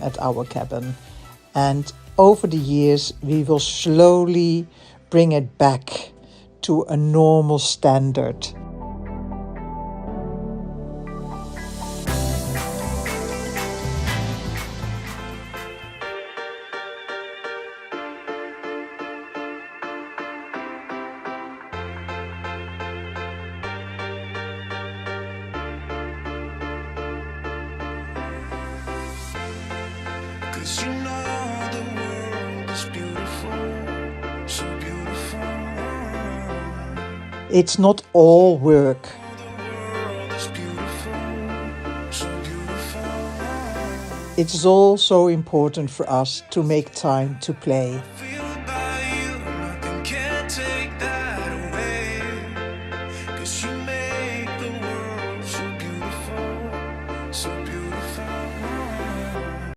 at our cabin. And over the years, we will slowly bring it back to a normal standard. You know the world is beautiful, so beautiful. It's not all work. The world is beautiful, so beautiful. It's also important for us to make time to play.